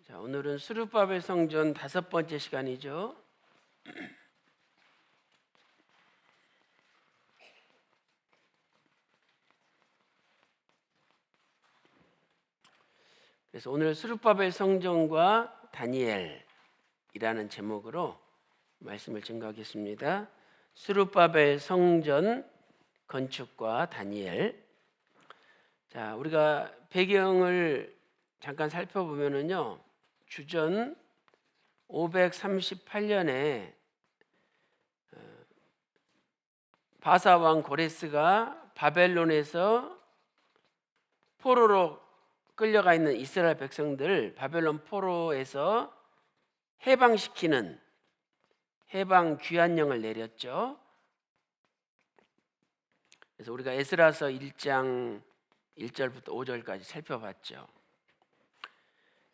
자, 오늘은 스룹바벨 성전 5번째 시간이죠. 그래서 오늘 스룹바벨 성전과 다니엘이라는 제목으로 말씀을 증거하겠습니다. 스룹바벨 성전 건축과 다니엘. 자, 우리가 배경을 잠깐 살펴보면은요, 주전 538년에 바사 왕 고레스가 바벨론에서 포로로 끌려가 있는 이스라엘 백성들 바벨론 포로에서 해방시키는 해방 귀환령을 내렸죠. 그래서 우리가 에스라서 1장 1절부터 5절까지 살펴봤죠.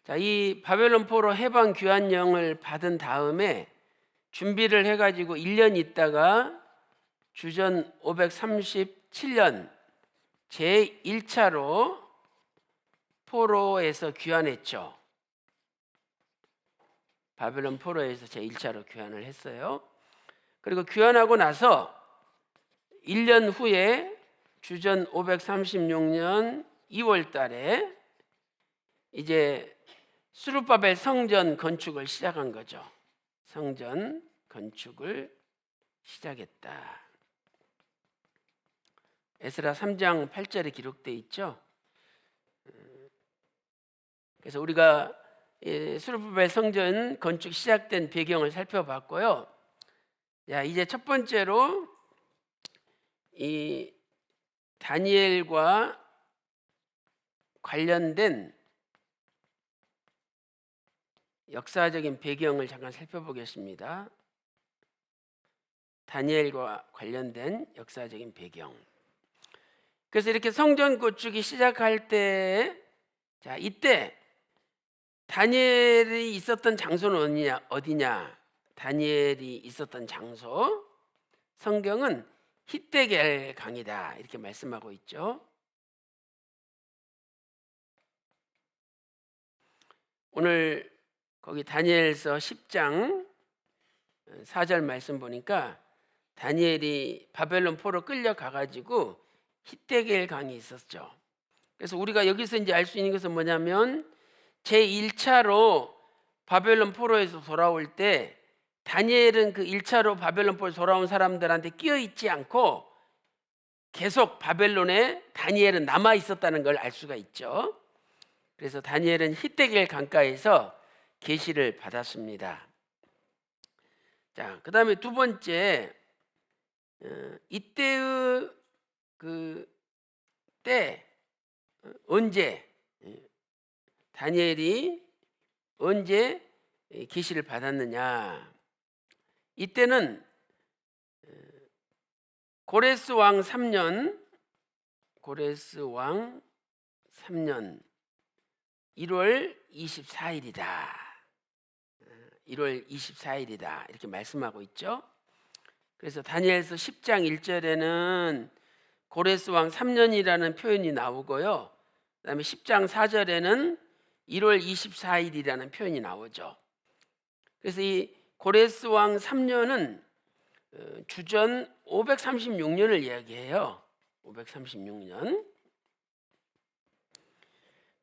자, 이 바벨론 포로 해방 귀환령을 받은 다음에 준비를 해가지고 1년 있다가 주전 537년 제1차로 포로에서 귀환했죠. 바벨론 포로에서 제1차로 귀환을 했어요. 그리고 귀환하고 나서 1년 후에 주전 536년 2월 달에 이제 스룹바벨 성전 건축을 시작한 거죠. 성전 건축을 시작했다. 에스라 3장 8절에 기록되어 있죠. 그래서 우리가 스룹바벨 성전 건축 시작된 배경을 살펴봤고요. 자, 이제 첫 번째로 이 다니엘과 관련된 역사적인 배경을 잠깐 살펴보겠습니다. 다니엘과 관련된 역사적인 배경. 그래서 이렇게 성전 건축이 시작할 때, 자, 이때 다니엘이 있었던 장소는 어디냐? 다니엘이 있었던 장소, 성경은 히데겔 강이다 이렇게 말씀하고 있죠. 오늘 거기 다니엘서 10장 4절 말씀 보니까 다니엘이 바벨론 포로 끌려가가지고 히데겔 강이 있었죠. 그래서 우리가 여기서 이제 알 수 있는 것은 뭐냐면 제1차로 바벨론 포로에서 돌아올 때 다니엘은 그 1차로 바벨론 포로 돌아온 사람들한테 끼어 있지 않고 계속 바벨론에 다니엘은 남아 있었다는 걸 알 수가 있죠. 그래서 다니엘은 히데겔 강가에서 계시를 받았습니다. 자, 그다음에 두 번째, 이때의 언제 다니엘이 언제 계시를 받았느냐? 이때는 고레스 왕 3년 1월 24일이다. 1월 24일이다. 이렇게 말씀하고 있죠. 그래서 다니엘서 10장 1절에는 고레스 왕 3년이라는 표현이 나오고요. 그다음에 10장 4절에는 1월 24일이라는 표현이 나오죠. 그래서 이 고레스 왕 3년은 주전 536년을 이야기해요. 536년.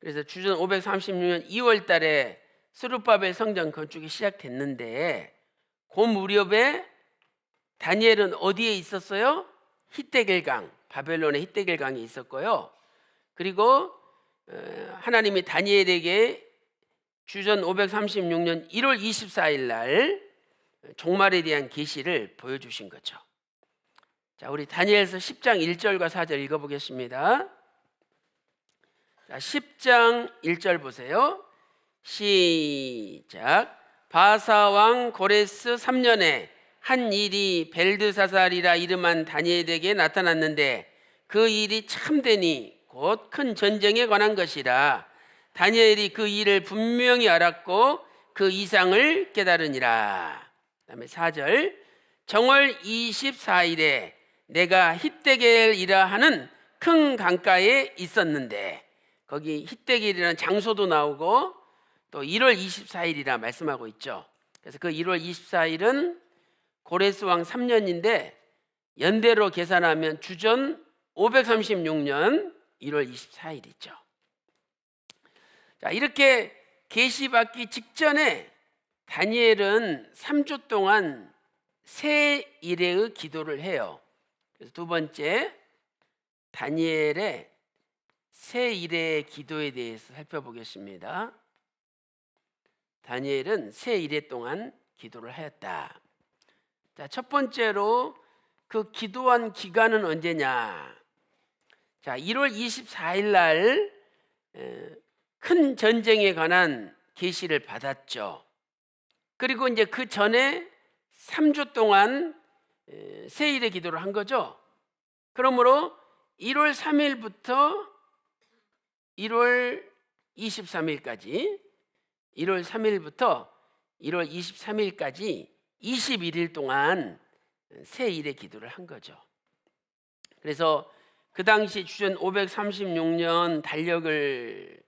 그래서 주전 536년 2월 달에 스룹바벨 성전 건축이 시작됐는데 그 무렵에 다니엘은 어디에 있었어요? 히데겔 강, 바벨론의 히데겔 강에 있었고요. 그리고 하나님이 다니엘에게 주전 536년 1월 24일 날 종말에 대한 계시를 보여주신 거죠. 자, 우리 다니엘서 10장 1절과 4절 읽어보겠습니다. 자, 10장 1절 보세요. 시작. 바사 왕 고레스 3년에 한 일이 벨드사살이라 이름한 다니엘에게 나타났는데 그 일이 참되니 곧 큰 전쟁에 관한 것이라. 다니엘이 그 일을 분명히 알았고 그 이상을 깨달으니라. 그다음에 4절. 정월 24일에 내가 히데겔이라 하는 큰 강가에 있었는데, 거기 히데겔이라는 장소도 나오고 또 1월 24일이라 말씀하고 있죠. 그래서 그 1월 24일은 고레스 왕 3년인데 연대로 계산하면 주전 536년 1월 24일이죠. 자, 이렇게 계시받기 직전에 다니엘은 3주 동안 세 일의 기도를 해요. 그래서 두 번째, 다니엘의 세 일의 기도에 대해서 살펴보겠습니다. 다니엘은 세 일의 동안 기도를 하였다. 자, 첫 번째로 그 기도한 기간은 언제냐? 자, 1월 24일 날 큰 전쟁에 관한 계시를 받았죠. 그리고 이제 그 전에 3주 동안 세 일의 기도를 한 거죠. 그러므로 1월 3일부터 1월 23일까지 1월 3일부터 1월 23일까지 21일 동안 세 일의 기도를 한 거죠. 그래서 그 당시 주전 536년 달력을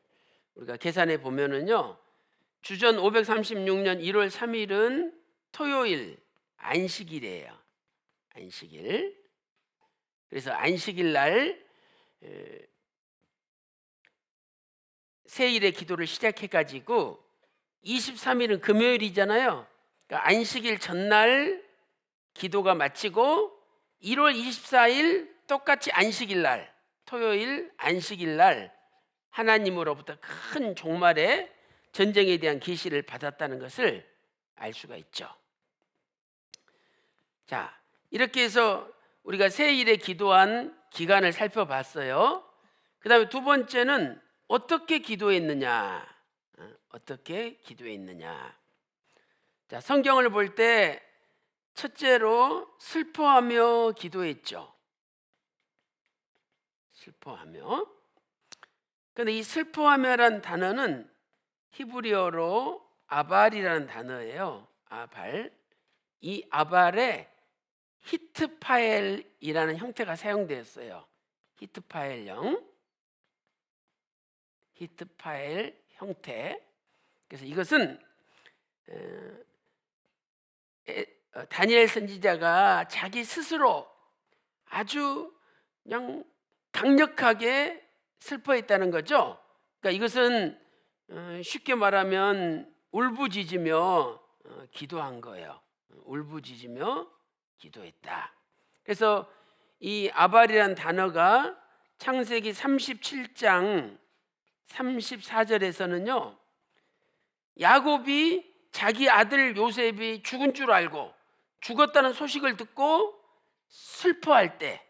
우리가 계산해 보면은요, 주전 536년 1월 3일은 토요일 안식일이에요. 안식일. 그래서 안식일 날 세일의 기도를 시작해 가지고 23일은 금요일이잖아요. 그러니까 안식일 전날 기도가 마치고 1월 24일 똑같이 안식일 날, 토요일 안식일 날 하나님으로부터 큰 종말의 전쟁에 대한 계시를 받았다는 것을 알 수가 있죠. 자, 이렇게 해서 우리가 세 일에 기도한 기간을 살펴봤어요. 그 다음에 두 번째는 어떻게 기도했느냐? 어떻게 기도했느냐? 자, 성경을 볼 때 첫째로 슬퍼하며 기도했죠. 슬퍼하며. 근데 이 슬퍼하며란 단어는 히브리어로 아발이라는 단어예요. 아발. 이 아발에 히트파엘이라는 형태가 사용되었어요. 히트파엘형. 히트파엘 형태. 그래서 이것은 다니엘 선지자가 자기 스스로 아주 그냥 강력하게 슬퍼했다는 거죠. 그러니까 이것은 쉽게 말하면 울부짖으며 기도한 거예요. 울부짖으며 기도했다. 그래서 이 아발이라는 단어가 창세기 37장 34절에서는요, 야곱이 자기 아들 요셉이 죽은 줄 알고 죽었다는 소식을 듣고 슬퍼할 때,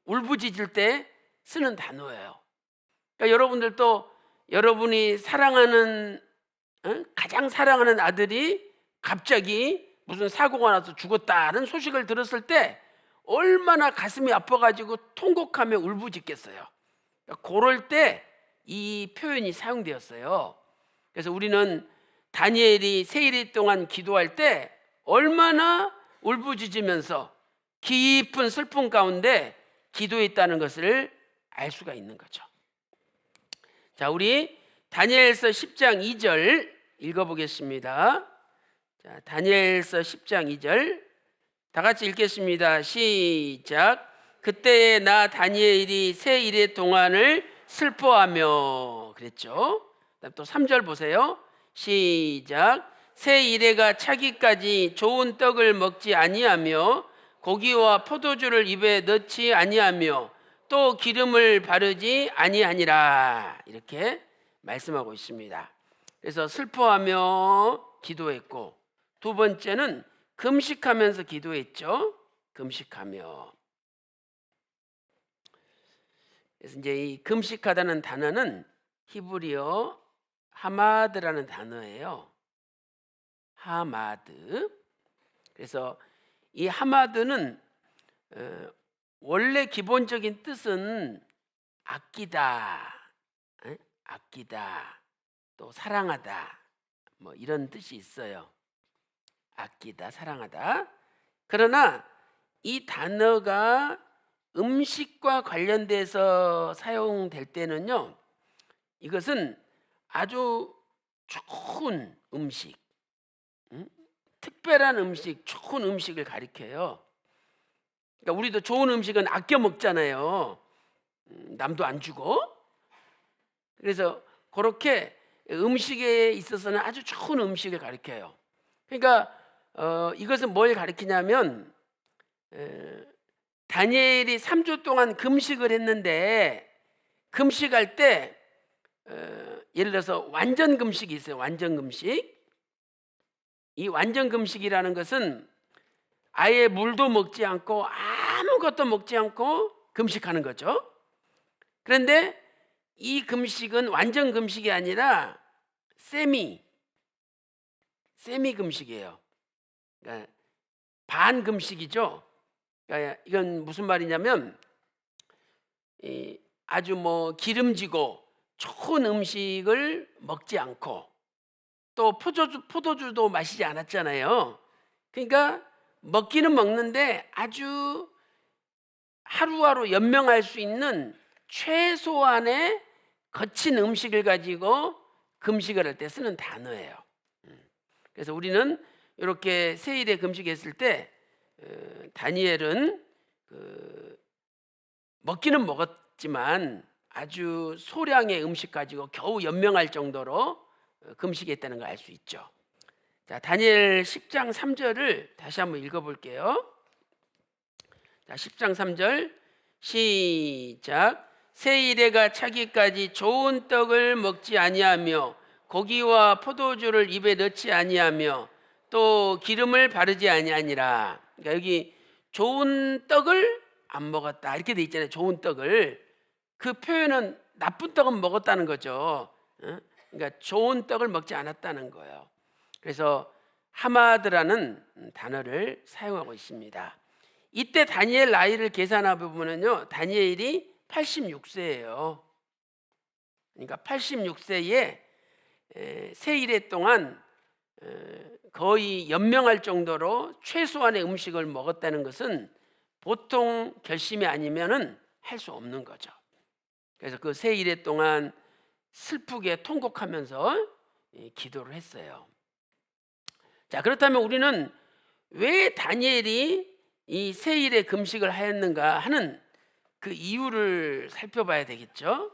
울부짖을 때 쓰는 단어예요. 그러니까 여러분들도 여러분이 사랑하는 가장 사랑하는 아들이 갑자기 무슨 사고가 나서 죽었다는 소식을 들었을 때 얼마나 가슴이 아파가지고 통곡하며 울부짖겠어요. 그러니까 그럴 때 이 표현이 사용되었어요. 그래서 우리는 다니엘이 세 일 동안 기도할 때 얼마나 울부짖으면서 깊은 슬픔 가운데 기도했다는 것을 알 수가 있는 거죠. 자, 우리 다니엘서 10장 2절 읽어보겠습니다. 자, 다니엘서 10장 2절 다 같이 읽겠습니다. 시작. 그때에 나 다니엘이 세 일의 동안을 슬퍼하며 그랬죠. 또 3절 보세요. 시작. 새 이레가 차기까지 좋은 떡을 먹지 아니하며 고기와 포도주를 입에 넣지 아니하며 또 기름을 바르지 아니하니라, 이렇게 말씀하고 있습니다. 그래서 슬퍼하며 기도했고, 두 번째는 금식하면서 기도했죠. 금식하며. 그래서 이제 이 금식하다는 단어는 히브리어 하마드라는 단어예요. 하마드. 그래서 이 하마드는 원래 기본적인 뜻은 아끼다, 아끼다, 또 사랑하다, 뭐 이런 뜻이 있어요. 아끼다, 사랑하다. 그러나 이 단어가 음식과 관련돼서 사용될 때는요, 이것은 아주 좋은 음식, 특별한 음식, 좋은 음식을 가리켜요. 그러니까 우리도 좋은 음식은 아껴 먹잖아요. 남도 안 주고. 그래서 그렇게 음식에 있어서는 아주 좋은 음식을 가리켜요. 그러니까 이것은 뭘 가리키냐면 다니엘이 3주 동안 금식을 했는데, 금식할 때 예를 들어서 완전 금식이 있어요. 완전 금식. 이 완전 금식이라는 것은 아예 물도 먹지 않고 아무것도 먹지 않고 금식하는 거죠. 그런데 이 금식은 완전 금식이 아니라 세미 금식이에요. 그러니까 반 금식이죠. 그러니까 이건 무슨 말이냐면 아주 뭐 기름지고 좋은 음식을 먹지 않고 또 포도주도 마시지 않았잖아요. 그러니까 먹기는 먹는데 아주 하루하루 연명할 수 있는 최소한의 거친 음식을 가지고 금식을 할 때 쓰는 단어예요. 그래서 우리는 이렇게 세일에 금식했을 때 다니엘은 먹기는 먹었지만 아주 소량의 음식 가지고 겨우 연명할 정도로 금식했다는 걸 알 수 있죠. 자, 다니엘 10장 3절을 다시 한번 읽어볼게요. 자, 10장 3절 시작. 세일에가 차기까지 좋은 떡을 먹지 아니하며 고기와 포도주를 입에 넣지 아니하며 또 기름을 바르지 아니하니라. 그러니까 여기 좋은 떡을 안 먹었다 이렇게 돼 있잖아요. 좋은 떡을. 그 표현은 나쁜 떡은 먹었다는 거죠. 그러니까 좋은 떡을 먹지 않았다는 거예요. 그래서 하마드라는 단어를 사용하고 있습니다. 이때 다니엘 나이를 계산해 보면요, 다니엘이 86세예요. 그러니까 86세에 세일에 동안 거의 연명할 정도로 최소한의 음식을 먹었다는 것은 보통 결심이 아니면은 할 수 없는 거죠. 그래서 그 세일에 동안 슬프게 통곡하면서 기도를 했어요. 자, 그렇다면 우리는 왜 다니엘이 이 세일에 금식을 하였는가 하는 그 이유를 살펴봐야 되겠죠.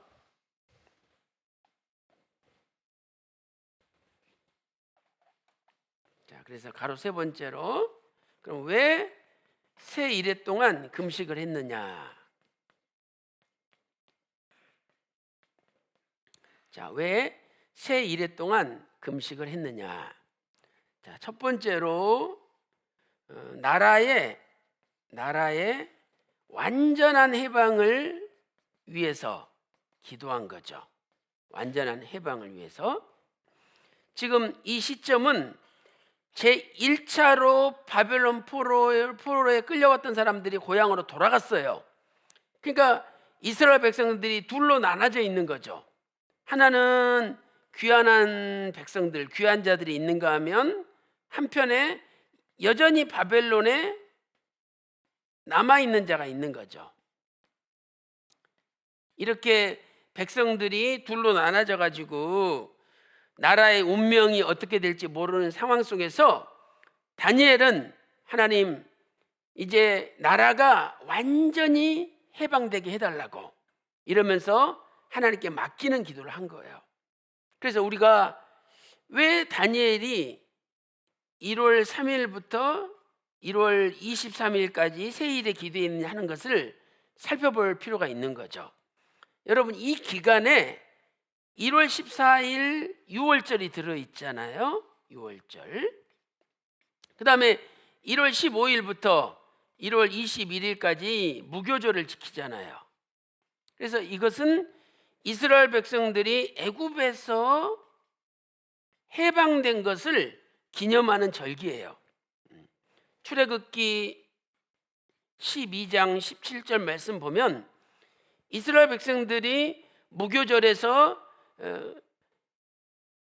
자, 그래서 가로 세 번째로, 그럼 왜 세 일해 동안 금식을 했느냐? 자, 왜 세 일해 동안 금식을 했느냐? 자, 첫 번째로 나라의 완전한 해방을 위해서 기도한 거죠. 완전한 해방을 위해서. 지금 이 시점은 제1차로 바벨론 포로에 끌려왔던 사람들이 고향으로 돌아갔어요. 그러니까 이스라엘 백성들이 둘로 나눠져 있는 거죠. 하나는 귀환한 백성들, 귀한 자들이 있는가 하면 한편에 여전히 바벨론에 남아있는 자가 있는 거죠. 이렇게 백성들이 둘로 나눠져 가지고 나라의 운명이 어떻게 될지 모르는 상황 속에서 다니엘은 하나님, 이제 나라가 완전히 해방되게 해달라고 이러면서 하나님께 맡기는 기도를 한 거예요. 그래서 우리가 왜 다니엘이 1월 3일부터 1월 23일까지 세일에 기도했느냐 하는 것을 살펴볼 필요가 있는 거죠. 여러분, 이 기간에 1월 14일 유월절이 들어있잖아요. 유월절. 그 다음에 1월 15일부터 1월 21일까지 무교절을 지키잖아요. 그래서 이것은 이스라엘 백성들이 애굽에서 해방된 것을 기념하는 절기예요. 출애굽기 12장 17절 말씀 보면 이스라엘 백성들이 무교절에서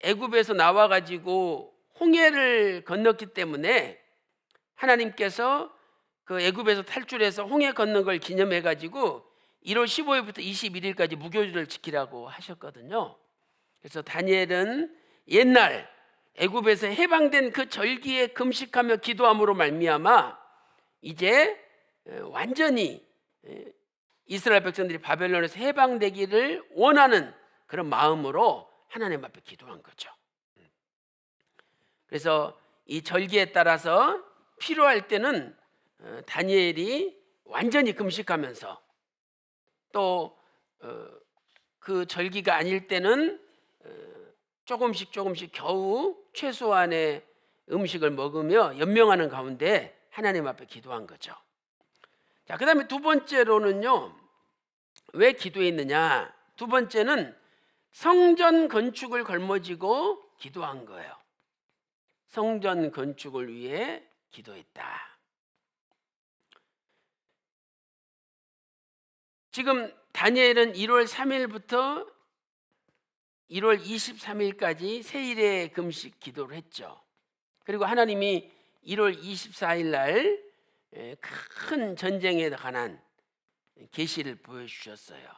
애굽에서 나와가지고 홍해를 건넜기 때문에 하나님께서 그 애굽에서 탈출해서 홍해 건넌 걸 기념해가지고 1월 15일부터 21일까지 무교절을 지키라고 하셨거든요. 그래서 다니엘은 옛날 애굽에서 해방된 그 절기에 금식하며 기도함으로 말미암아 이제 완전히 이스라엘 백성들이 바벨론에서 해방되기를 원하는 그런 마음으로 하나님 앞에 기도한 거죠. 그래서 이 절기에 따라서 필요할 때는 다니엘이 완전히 금식하면서 또 그 절기가 아닐 때는 조금씩 겨우 최소한의 음식을 먹으며 연명하는 가운데 하나님 앞에 기도한 거죠. 자, 그다음에 두 번째로는요, 왜 기도했느냐? 두 번째는 성전 건축을 걸머쥐고 기도한 거예요. 성전 건축을 위해 기도했다. 지금 다니엘은 1월 3일부터 1월 23일까지 세일의 금식 기도를 했죠. 그리고 하나님이 1월 24일 날 큰 전쟁에 관한 계시를 보여주셨어요.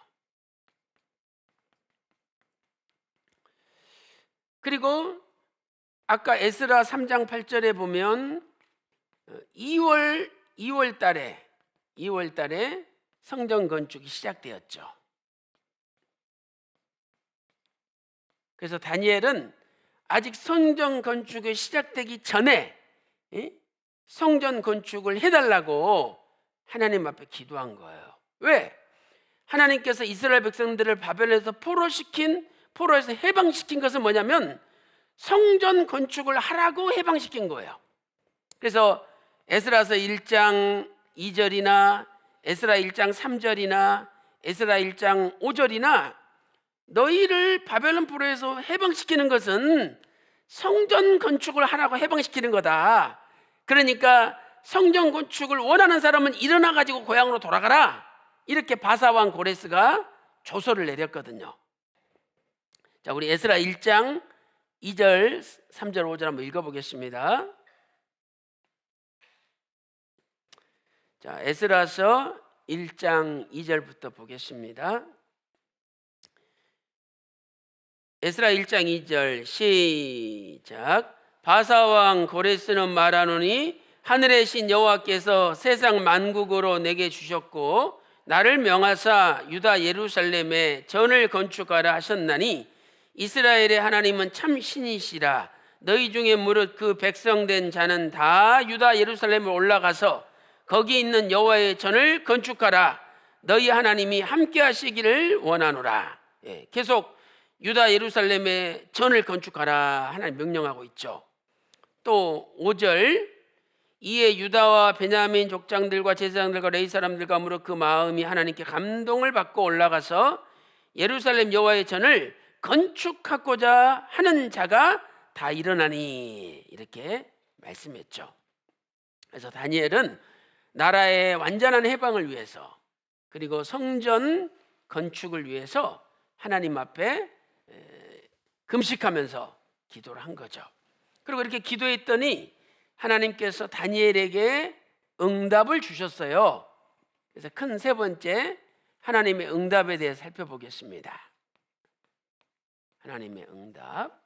그리고 아까 에스라 3장 8절에 보면 2월 달에 성전 건축이 시작되었죠. 그래서 다니엘은 아직 성전 건축이 시작되기 전에 성전 건축을 해달라고 하나님 앞에 기도한 거예요. 왜? 하나님께서 이스라엘 백성들을 바벨론에서 포로에서 해방시킨 것은 뭐냐면 성전 건축을 하라고 해방시킨 거예요. 그래서 에스라서 1장 2절이나 에스라 1장 3절이나 에스라 1장 5절이나 너희를 바벨론 포로에서 해방시키는 것은 성전 건축을 하라고 해방시키는 거다. 그러니까 성전 건축을 원하는 사람은 일어나 가지고 고향으로 돌아가라. 이렇게 바사왕 고레스가 조서를 내렸거든요. 자, 우리 에스라 1장 2절, 3절, 5절 한번 읽어보겠습니다. 자, 에스라서 1장 2절부터 보겠습니다. 에스라 1장 2절 시작. 바사왕 고레스는 말하노니 하늘의 신 여호와께서 세상 만국으로 내게 주셨고 나를 명하사 유다 예루살렘에 전을 건축하라 하셨나니 이스라엘의 하나님은 참 신이시라. 너희 중에 무릇 그 백성된 자는 다 유다 예루살렘에 올라가서 거기 있는 여호와의 전을 건축하라. 너희 하나님이 함께 하시기를 원하노라. 계속 유다 예루살렘에 전을 건축하라 하나님 명령하고 있죠. 또 5절 이에 유다와 베냐민 족장들과 제사장들과 레위 사람들과 무릇 그 마음이 하나님께 감동을 받고 올라가서 예루살렘 여호와의 전을 건축하고자 하는 자가 다 일어나니 이렇게 말씀했죠. 그래서 다니엘은 나라의 완전한 해방을 위해서 그리고 성전 건축을 위해서 하나님 앞에 금식하면서 기도를 한 거죠. 그리고 이렇게 기도했더니 하나님께서 다니엘에게 응답을 주셨어요. 그래서 큰 세 번째 하나님의 응답에 대해 살펴보겠습니다. 하나님의 응답.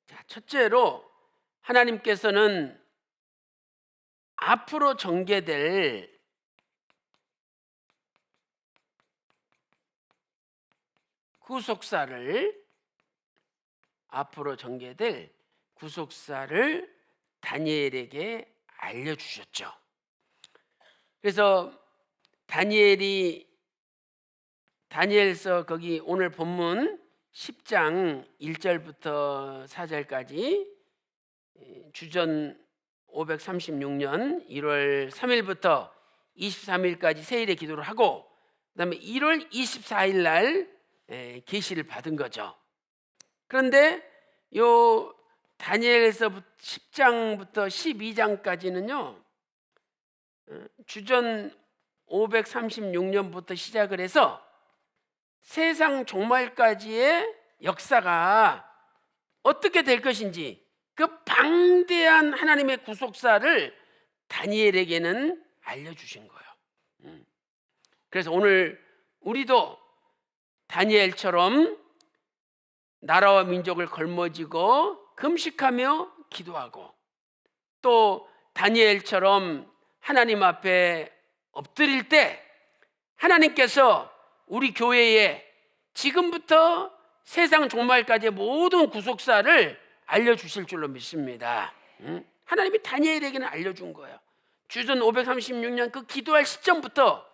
자, 첫째로 하나님께서는 앞으로 전개될 구속사를 다니엘에게 알려주셨죠. 그래서 다니엘서 거기 오늘 본문 10장 1절부터 4절까지 주전 536년 1월 3일부터 23일까지 세일의 기도를 하고 그다음에 1월 24일 날 계시를 받은 거죠. 그런데 요 다니엘에서 10장부터 12장까지는요 주전 536년부터 시작을 해서 세상 종말까지의 역사가 어떻게 될 것인지 그 방대한 하나님의 구속사를 다니엘에게는 알려주신 거예요. 그래서 오늘 우리도 다니엘처럼 나라와 민족을 걸머쥐고 금식하며 기도하고, 또 다니엘처럼 하나님 앞에 엎드릴 때 하나님께서 우리 교회에 지금부터 세상 종말까지의 모든 구속사를 알려주실 줄로 믿습니다. 하나님이 다니엘에게는 알려준 거예요. 주전 536년 그 기도할 시점부터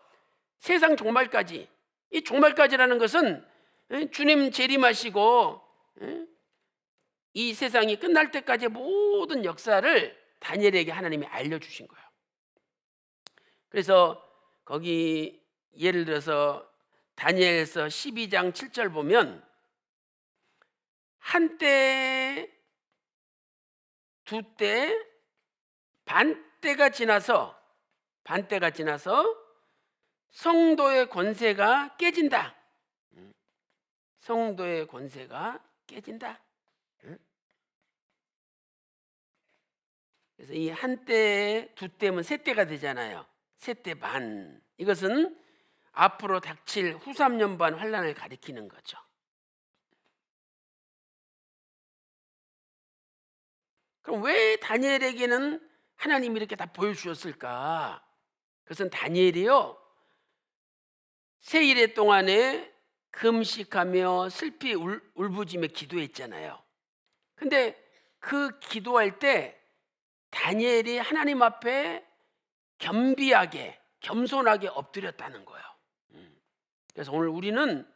세상 종말까지, 이 종말까지라는 것은 주님 재림하시고 이 세상이 끝날 때까지의 모든 역사를 다니엘에게 하나님이 알려주신 거예요. 그래서 거기 예를 들어서 다니엘서 12장 7절 보면 한때, 두때, 반때가 지나서 성도의 권세가 깨진다. 성도의 권세가 깨진다. 그래서 이 한때, 두때면 세때가 되잖아요. 세때 반. 이것은 앞으로 닥칠 후 3년 반 환란을 가리키는 거죠. 그럼 왜 다니엘에게는 하나님이 이렇게 다 보여주셨을까? 그것은 다니엘이요, 세일의 동안에 금식하며 슬피 울부짖며 기도했잖아요. 근데 그 기도할 때 다니엘이 하나님 앞에 겸비하게, 겸손하게 엎드렸다는 거예요. 그래서 오늘 우리는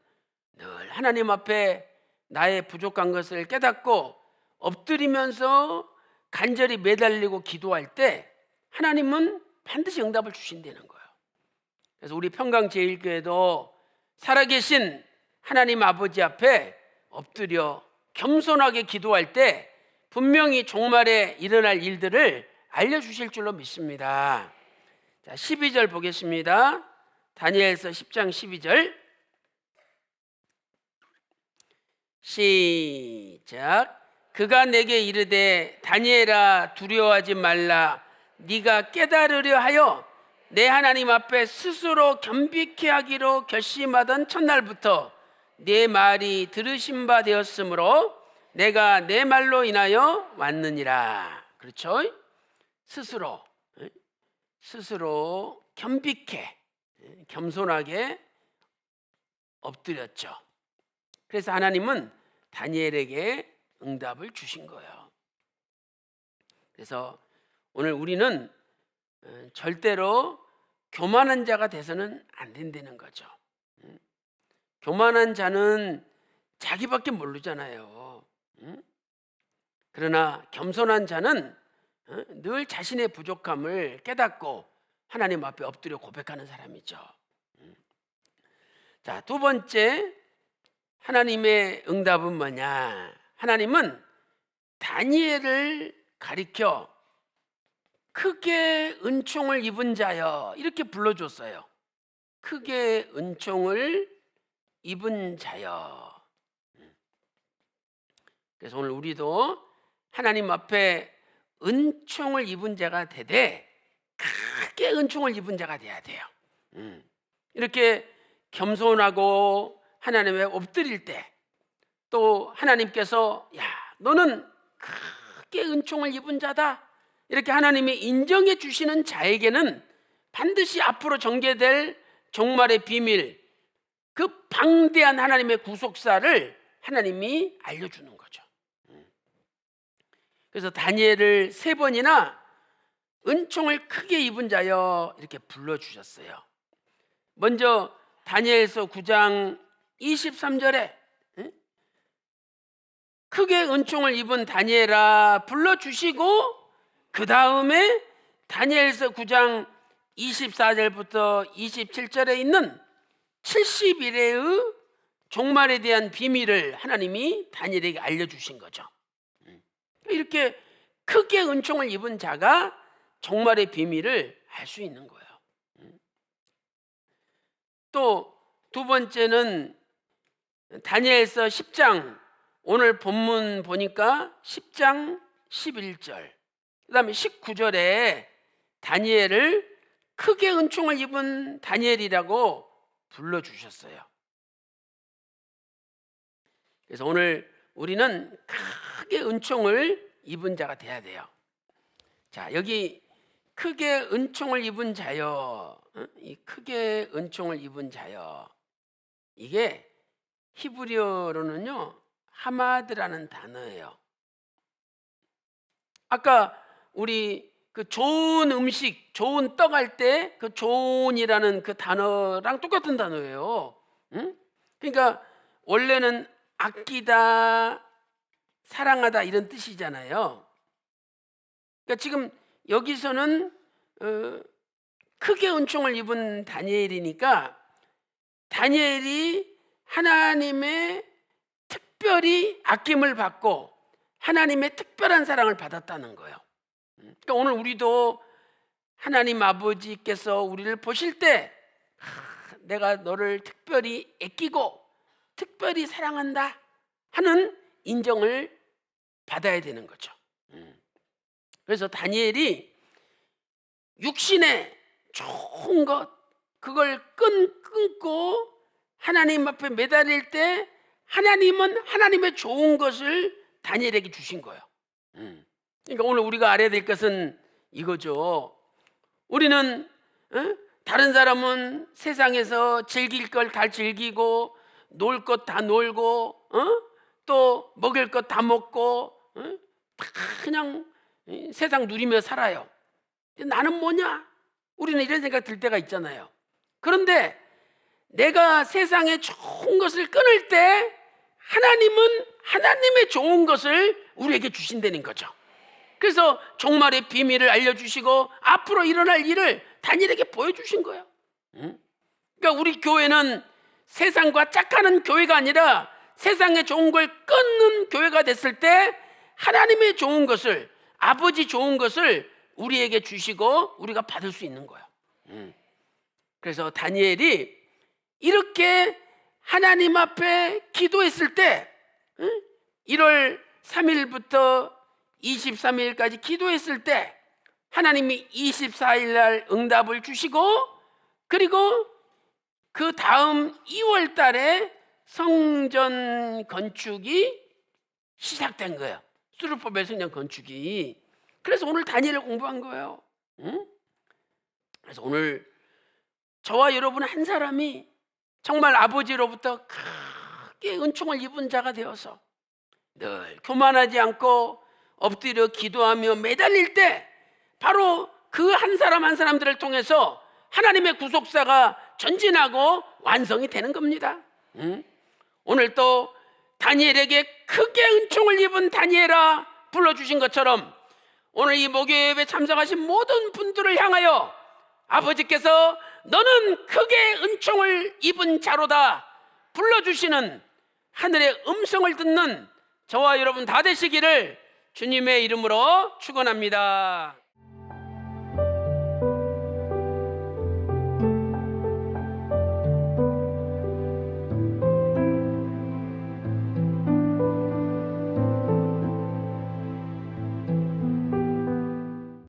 늘 하나님 앞에 나의 부족한 것을 깨닫고 엎드리면서 간절히 매달리고 기도할 때 하나님은 반드시 응답을 주신다는 거예요. 그래서 우리 평강제일교회도 살아계신 하나님 아버지 앞에 엎드려 겸손하게 기도할 때 분명히 종말에 일어날 일들을 알려주실 줄로 믿습니다. 자, 12절 보겠습니다. 다니엘서 10장 12절 시작. 그가 내게 이르되 다니엘아 두려워하지 말라. 네가 깨달으려 하여 내 하나님 앞에 스스로 겸비케 하기로 결심하던 첫날부터 네 말이 들으신 바 되었으므로 내가 내 말로 인하여 왔느니라. 그렇죠? 스스로 겸비케, 겸손하게 엎드렸죠. 그래서 하나님은 다니엘에게 응답을 주신 거예요. 그래서 오늘 우리는 절대로 교만한 자가 돼서는 안 된다는 거죠. 교만한 자는 자기밖에 모르잖아요. 그러나 겸손한 자는 늘 자신의 부족함을 깨닫고 하나님 앞에 엎드려 고백하는 사람이죠. 자, 두 번째, 하나님의 응답은 뭐냐? 하나님은 다니엘을 가리켜 크게 은총을 입은 자여 이렇게 불러줬어요. 크게 은총을 입은 자여. 그래서 오늘 우리도 하나님 앞에 은총을 입은 자가 되되 크게 은총을 입은 자가 돼야 돼요. 이렇게 겸손하고 하나님에 엎드릴 때 또 하나님께서 야 너는 크게 은총을 입은 자다 이렇게 하나님이 인정해 주시는 자에게는 반드시 앞으로 전개될 종말의 비밀, 그 방대한 하나님의 구속사를 하나님이 알려주는 거죠. 그래서 다니엘을 3번이나 은총을 크게 입은 자여 이렇게 불러주셨어요. 먼저 다니엘서 9장 23절에 크게 은총을 입은 다니엘아 불러주시고, 그 다음에 다니엘서 9장 24절부터 27절에 있는 70일의 종말에 대한 비밀을 하나님이 다니엘에게 알려주신 거죠. 이렇게 크게 은총을 입은 자가 종말의 비밀을 알 수 있는 거예요. 또 두 번째는 다니엘서 10장, 오늘 본문 보니까 10장 11절, 그 다음에 19절에 다니엘을 크게 은총을 입은 다니엘이라고 불러주셨어요. 그래서 오늘 우리는 크게 은총을 입은 자가 돼야 돼요. 자, 여기 크게 은총을 입은 자여, 이 크게 은총을 입은 자여, 이게 히브리어로는요 하마드라는 단어예요. 아까 우리 그 좋은 음식, 좋은 떡 할 때 그 좋은이라는 그 단어랑 똑같은 단어예요. 응? 그러니까 원래는 아끼다, 사랑하다 이런 뜻이잖아요. 그러니까 지금 여기서는 크게 은총을 입은 다니엘이니까 다니엘이 하나님의 특별히 아낌을 받고 하나님의 특별한 사랑을 받았다는 거예요. 그러니까 오늘 우리도 하나님 아버지께서 우리를 보실 때 내가 너를 특별히 아끼고 특별히 사랑한다 하는 인정을 받아야 되는 거죠. 그래서 다니엘이 육신의 좋은 것 그걸 끊고 하나님 앞에 매달릴 때 하나님은 하나님의 좋은 것을 다니엘에게 주신 거예요. 그러니까 오늘 우리가 알아야 될 것은 이거죠. 우리는 다른 사람은 세상에서 즐길 걸 다 즐기고 놀 것 다 놀고 또 먹을 것 다 먹고 다 그냥 세상 누리며 살아요. 나는 뭐냐? 우리는 이런 생각 들 때가 있잖아요. 그런데 내가 세상에 좋은 것을 끊을 때 하나님은 하나님의 좋은 것을 우리에게 주신다는 거죠. 그래서 종말의 비밀을 알려주시고 앞으로 일어날 일을 다니엘에게 보여주신 거예요. 그러니까 우리 교회는 세상과 짝하는 교회가 아니라 세상에 좋은 걸 끊는 교회가 됐을 때 하나님의 좋은 것을, 아버지 좋은 것을 우리에게 주시고 우리가 받을 수 있는 거예요. 그래서 다니엘이 이렇게 하나님 앞에 기도했을 때 1월 3일부터 23일까지 기도했을 때 하나님이 24일 날 응답을 주시고 그리고 그 다음 2월 달에 성전 건축이 시작된 거예요. 수르바벨 성전 건축이. 그래서 오늘 다니엘을 공부한 거예요. 그래서 오늘 저와 여러분 한 사람이 정말 아버지로부터 크게 은총을 입은 자가 되어서 늘 교만하지 않고 엎드려 기도하며 매달릴 때 바로 그 한 사람 한 사람들을 통해서 하나님의 구속사가 전진하고 완성이 되는 겁니다. 오늘 또 다니엘에게 크게 은총을 입은 다니엘아 불러주신 것처럼 오늘 이 목요예배 참석하신 모든 분들을 향하여 아버지께서 너는 크게 은총을 입은 자로다 불러주시는 하늘의 음성을 듣는 저와 여러분 다 되시기를 주님의 이름으로 축원합니다.